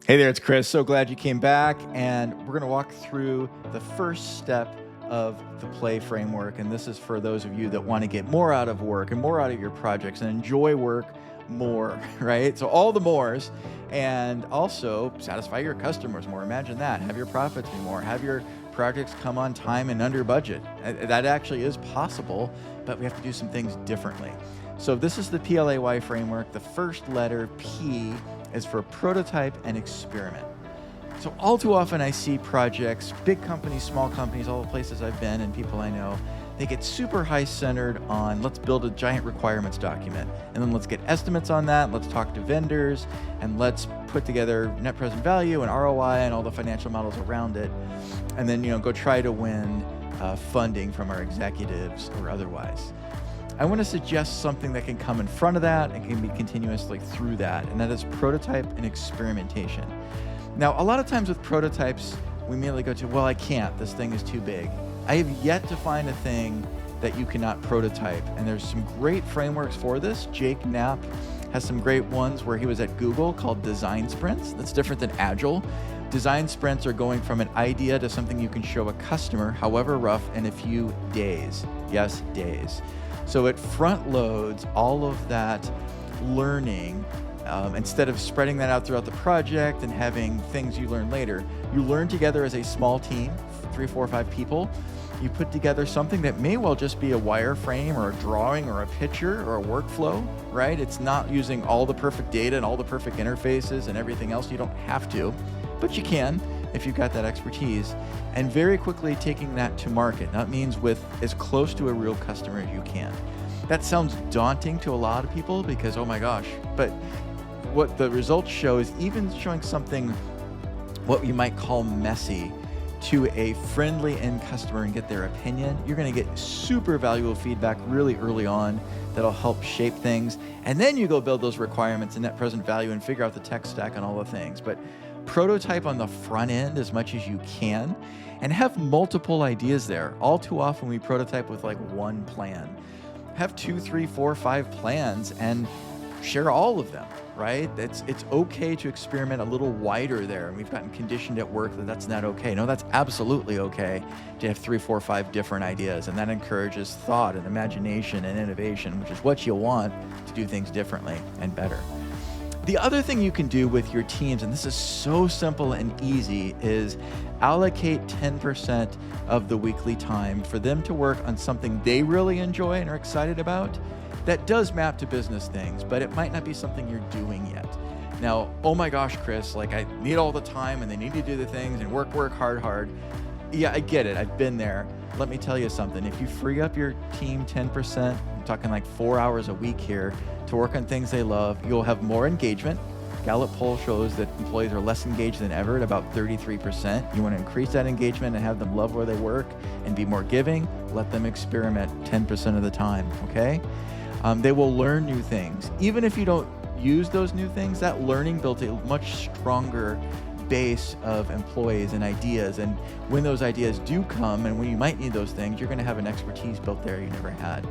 Hey there, it's Chris. So glad you came back, and we're going to walk through the first step of the P.L.A.Y framework. And this is for those of you that want to get more out of work and more out of your projects and enjoy work more, right? So all the mores, and also satisfy your customers more. Imagine that. Have your profits be more. Have your projects come on time and under budget. That actually is possible, but we have to do some things differently. So this is the P.L.A.Y framework. The first letter, P, is for prototype and experiment. So all too often I see projects, big companies, small companies, all the places I've been and people I know, they get super high centered on let's build a giant requirements document, and then let's get estimates on that, let's talk to vendors, and let's put together net present value and ROI and all the financial models around it, and then go try to win funding from our executives or otherwise. I want to suggest something that can come in front of that and can be continuously through that, and that is prototype and experimentation. Now, a lot of times with prototypes, we immediately go to, well, I can't, this thing is too big. I have yet to find a thing that you cannot prototype, and there's some great frameworks for this. Jake Knapp has some great ones where he was at Google called design sprints. That's different than agile. Design sprints are going from an idea to something you can show a customer, however rough, in a few days. Yes, days. So it front loads all of that learning. Instead of spreading that out throughout the project and having things you learn later, you learn together as a small team, 3, 4, 5 people. You put together something that may well just be a wireframe or a drawing or a picture or a workflow, right? It's not using all the perfect data and all the perfect interfaces and everything else. You don't have to, but you can if you've got that expertise, and very quickly taking that to market. That means with as close to a real customer as you can. That sounds daunting to a lot of people because, oh my gosh, but what the results show is even showing something, what you might call messy, to a friendly end customer and get their opinion, you're going to get super valuable feedback really early on that'll help shape things. And then you go build those requirements and net present value and figure out the tech stack and all the things. But prototype on the front end as much as you can and have multiple ideas there. All too often we prototype with like one plan. Have 2, 3, 4, 5 plans and share all of them, right? It's okay to experiment a little wider there. And we've gotten conditioned at work that that's not okay. No, that's absolutely okay to have 3, 4, 5 different ideas. And that encourages thought and imagination and innovation, which is what you'll want to do things differently and better. The other thing you can do with your teams, and this is so simple and easy, is allocate 10% of the weekly time for them to work on something they really enjoy and are excited about. That does map to business things, but it might not be something you're doing yet. Now, oh my gosh, Chris, like I need all the time and they need to do the things and work hard. Yeah, I get it. I've been there. Let me tell you something. If you free up your team 10%, I'm talking like 4 hours a week here, to work on things they love, you'll have more engagement. Gallup poll shows that employees are less engaged than ever at about 33%. You want to increase that engagement and have them love where they work and be more giving. Let them experiment 10% of the time, okay? They will learn new things. Even if you don't use those new things, that learning built a much stronger base of employees and ideas. And when those ideas do come and when you might need those things, you're going to have an expertise built there you never had.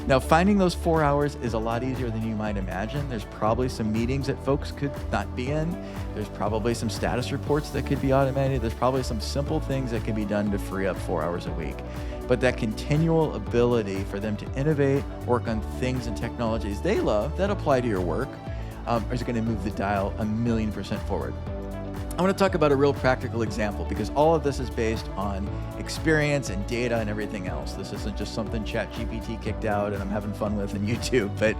Now, finding those 4 hours is a lot easier than you might imagine. There's probably some meetings that folks could not be in. There's probably some status reports that could be automated. There's probably some simple things that can be done to free up 4 hours a week. But that continual ability for them to innovate, work on things and technologies they love that apply to your work, is going to move the dial 1,000,000% forward. I want to talk about a real practical example because all of this is based on experience and data and everything else. This isn't just something ChatGPT kicked out and I'm having fun with on YouTube, but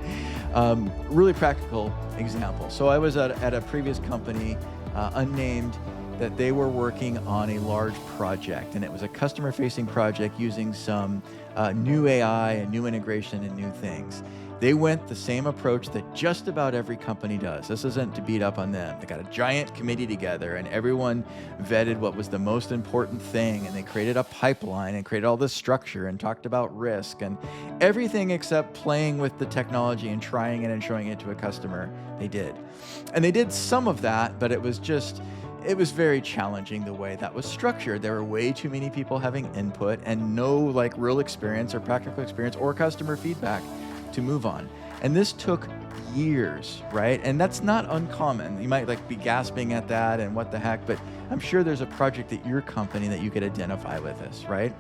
really practical example. So I was at a previous company, unnamed, that they were working on a large project, and it was a customer-facing project using some new AI and new integration and new things. They went the same approach that just about every company does. This isn't to beat up on them. They got a giant committee together and everyone vetted what was the most important thing, and they created a pipeline and created all this structure and talked about risk and everything except playing with the technology and trying it and showing it to a customer. They did. And they did some of that, but it was very challenging the way that was structured. There were way too many people having input and no real experience or practical experience or customer feedback to move on. And this took years, right? And that's not uncommon. You might like be gasping at that and what the heck, but I'm sure there's a project at your company that you could identify with this, right?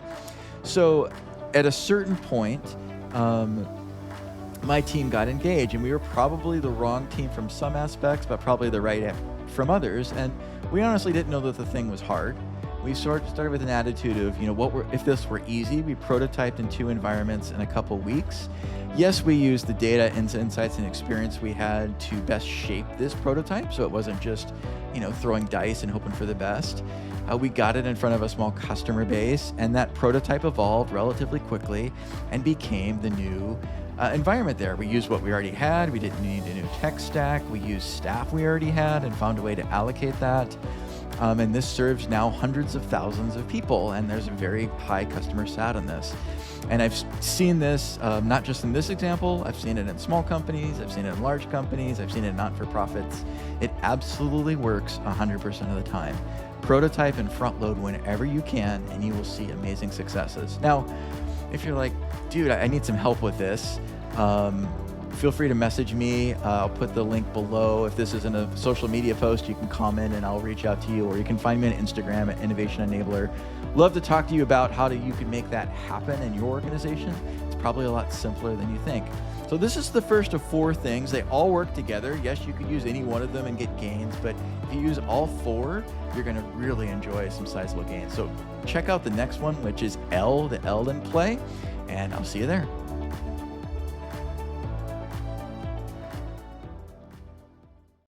So at a certain point, my team got engaged, and we were probably the wrong team from some aspects, but probably the right from others. And we honestly didn't know that the thing was hard. We started with an attitude of, if this were easy. We prototyped in 2 environments in a couple weeks. Yes, we used the data, insights, and experience we had to best shape this prototype, so it wasn't just, throwing dice and hoping for the best. We got it in front of a small customer base, and that prototype evolved relatively quickly and became the new environment there. We used what we already had. We didn't need a new tech stack. We used staff we already had and found a way to allocate that. And this serves now hundreds of thousands of people, and there's a very high customer sat on this. And I've seen this not just in this example. I've seen it in small companies. I've seen it in large companies. I've seen it in not-for-profits. It absolutely works 100% of the time. Prototype and front load whenever you can, and you will see amazing successes. Now, if you're like, dude, I need some help with this, feel free to message me. I'll put the link below. If this isn't a social media post, you can comment and I'll reach out to you, or you can find me on Instagram at Innovation Enabler. Love to talk to you about how you can make that happen in your organization. It's probably a lot simpler than you think. So this is the first of 4 things. They all work together. Yes, you could use any one of them and get gains, but if you use all 4, you're going to really enjoy some sizable gains. So check out the next one, which is L, the L in play, and I'll see you there.